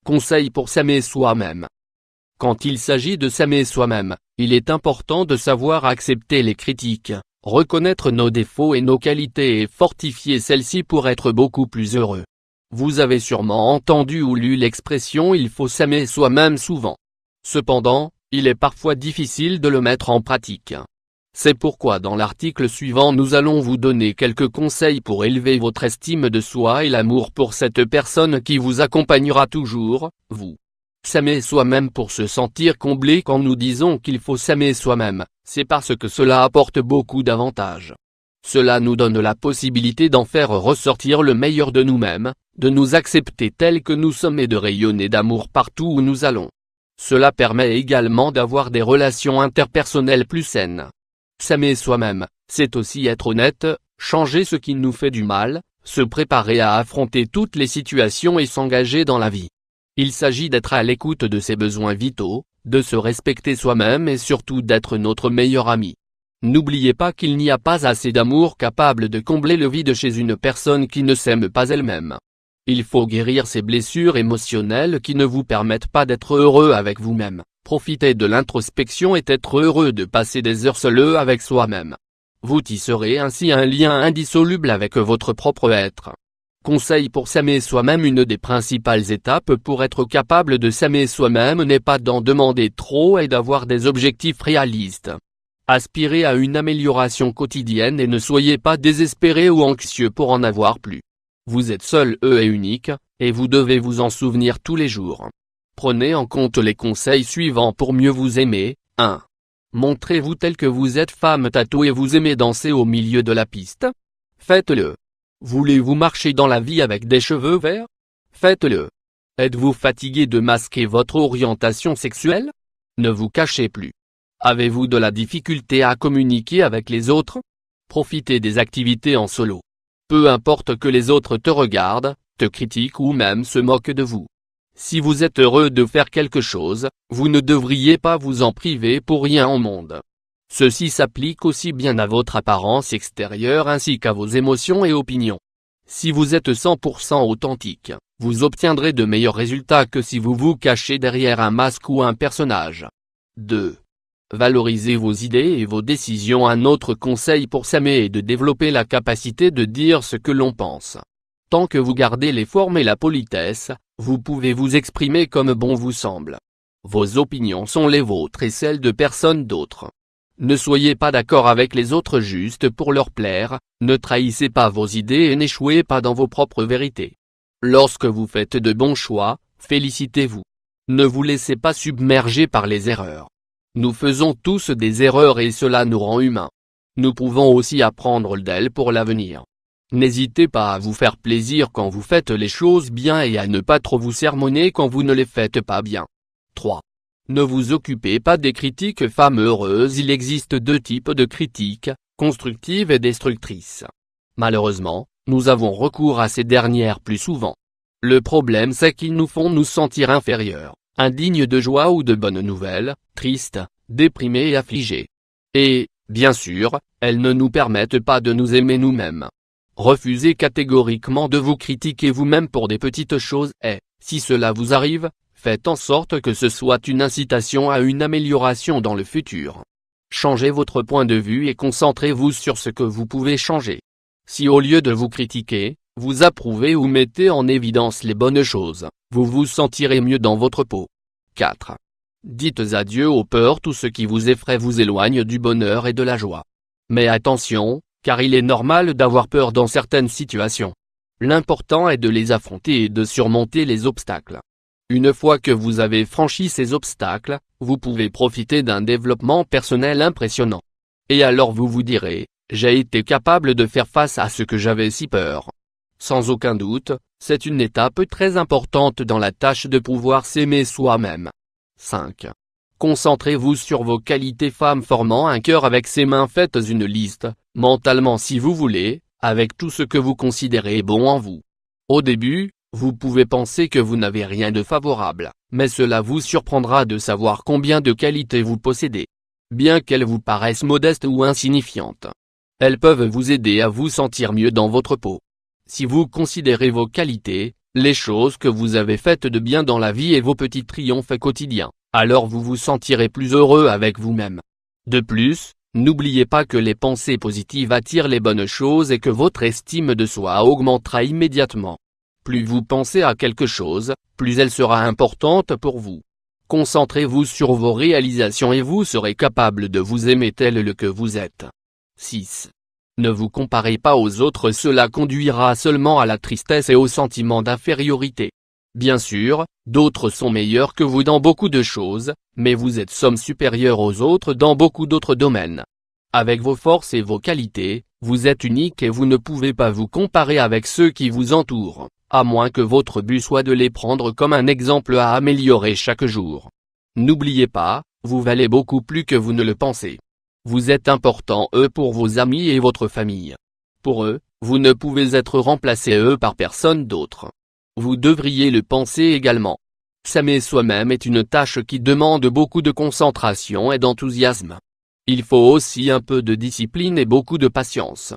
Conseil pour s'aimer soi-même. Quand il s'agit de s'aimer soi-même, il est important de savoir accepter les critiques, reconnaître nos défauts et nos qualités et fortifier celles-ci pour être beaucoup plus heureux. Vous avez sûrement entendu ou lu l'expression « il faut s'aimer soi-même » souvent. Cependant, il est parfois difficile de le mettre en pratique. C'est pourquoi dans l'article suivant nous allons vous donner quelques conseils pour élever votre estime de soi et l'amour pour cette personne qui vous accompagnera toujours, vous. S'aimer soi-même pour se sentir comblé. Quand nous disons qu'il faut s'aimer soi-même, c'est parce que cela apporte beaucoup d'avantages. Cela nous donne la possibilité d'en faire ressortir le meilleur de nous-mêmes, de nous accepter tels que nous sommes et de rayonner d'amour partout où nous allons. Cela permet également d'avoir des relations interpersonnelles plus saines. S'aimer soi-même, c'est aussi être honnête, changer ce qui nous fait du mal, se préparer à affronter toutes les situations et s'engager dans la vie. Il s'agit d'être à l'écoute de ses besoins vitaux, de se respecter soi-même et surtout d'être notre meilleur ami. N'oubliez pas qu'il n'y a pas assez d'amour capable de combler le vide chez une personne qui ne s'aime pas elle-même. Il faut guérir ces blessures émotionnelles qui ne vous permettent pas d'être heureux avec vous-même. Profitez de l'introspection et être heureux de passer des heures seul avec soi-même. Vous tisserez ainsi un lien indissoluble avec votre propre être. Conseil pour s'aimer soi-même. Une des principales étapes pour être capable de s'aimer soi-même n'est pas d'en demander trop et d'avoir des objectifs réalistes. Aspirez à une amélioration quotidienne et ne soyez pas désespéré ou anxieux pour en avoir plus. Vous êtes seul et unique, et vous devez vous en souvenir tous les jours. Prenez en compte les conseils suivants pour mieux vous aimer. 1. Montrez-vous tel que vous êtes. Femme tatouée, vous aimez danser au milieu de la piste? Faites-le. Voulez-vous marcher dans la vie avec des cheveux verts? Faites-le. Êtes-vous fatigué de masquer votre orientation sexuelle? Ne vous cachez plus. Avez-vous de la difficulté à communiquer avec les autres? Profitez des activités en solo. Peu importe que les autres te regardent, te critiquent ou même se moquent de vous. Si vous êtes heureux de faire quelque chose, vous ne devriez pas vous en priver pour rien au monde. Ceci s'applique aussi bien à votre apparence extérieure ainsi qu'à vos émotions et opinions. Si vous êtes 100% authentique, vous obtiendrez de meilleurs résultats que si vous vous cachez derrière un masque ou un personnage. 2. Valorisez vos idées et vos décisions. Un autre conseil pour s'aimer est de développer la capacité de dire ce que l'on pense. Tant que vous gardez les formes et la politesse, vous pouvez vous exprimer comme bon vous semble. Vos opinions sont les vôtres et celles de personne d'autre. Ne soyez pas d'accord avec les autres juste pour leur plaire, ne trahissez pas vos idées et n'échouez pas dans vos propres vérités. Lorsque vous faites de bons choix, félicitez-vous. Ne vous laissez pas submerger par les erreurs. Nous faisons tous des erreurs et cela nous rend humains. Nous pouvons aussi apprendre d'elles pour l'avenir. N'hésitez pas à vous faire plaisir quand vous faites les choses bien et à ne pas trop vous sermonner quand vous ne les faites pas bien. 3. Ne vous occupez pas des critiques. Femme heureuse. Il existe deux types de critiques, constructives et destructrices. Malheureusement, nous avons recours à ces dernières plus souvent. Le problème c'est qu'ils nous font nous sentir inférieurs, indignes de joie ou de bonnes nouvelles, tristes, déprimés et affligés. Et, bien sûr, elles ne nous permettent pas de nous aimer nous-mêmes. Refusez catégoriquement de vous critiquer vous-même pour des petites choses et, si cela vous arrive, faites en sorte que ce soit une incitation à une amélioration dans le futur. Changez votre point de vue et concentrez-vous sur ce que vous pouvez changer. Si au lieu de vous critiquer, vous approuvez ou mettez en évidence les bonnes choses, vous vous sentirez mieux dans votre peau. 4. Dites adieu aux peurs. Tout ce qui vous effraie vous éloigne du bonheur et de la joie. Mais attention, car il est normal d'avoir peur dans certaines situations. L'important est de les affronter et de surmonter les obstacles. Une fois que vous avez franchi ces obstacles, vous pouvez profiter d'un développement personnel impressionnant. Et alors vous vous direz, j'ai été capable de faire face à ce que j'avais si peur. Sans aucun doute, c'est une étape très importante dans la tâche de pouvoir s'aimer soi-même. 5. Concentrez-vous sur vos qualités. Femme formant un cœur avec ses mains. Faites une liste, mentalement si vous voulez, avec tout ce que vous considérez bon en vous. Au début, vous pouvez penser que vous n'avez rien de favorable, mais cela vous surprendra de savoir combien de qualités vous possédez. Bien qu'elles vous paraissent modestes ou insignifiantes, elles peuvent vous aider à vous sentir mieux dans votre peau. Si vous considérez vos qualités, les choses que vous avez faites de bien dans la vie et vos petits triomphes quotidiens, alors vous vous sentirez plus heureux avec vous-même. De plus, n'oubliez pas que les pensées positives attirent les bonnes choses et que votre estime de soi augmentera immédiatement. Plus vous pensez à quelque chose, plus elle sera importante pour vous. Concentrez-vous sur vos réalisations et vous serez capable de vous aimer tel que vous êtes. 6. Ne vous comparez pas aux autres, cela conduira seulement à la tristesse et au sentiment d'infériorité. Bien sûr, d'autres sont meilleurs que vous dans beaucoup de choses, mais vous êtes somme supérieur aux autres dans beaucoup d'autres domaines. Avec vos forces et vos qualités, vous êtes unique et vous ne pouvez pas vous comparer avec ceux qui vous entourent, à moins que votre but soit de les prendre comme un exemple à améliorer chaque jour. N'oubliez pas, vous valez beaucoup plus que vous ne le pensez. Vous êtes important pour vos amis et votre famille. Pour eux, vous ne pouvez être remplacé par personne d'autre. Vous devriez le penser également. S'aimer soi-même est une tâche qui demande beaucoup de concentration et d'enthousiasme. Il faut aussi un peu de discipline et beaucoup de patience.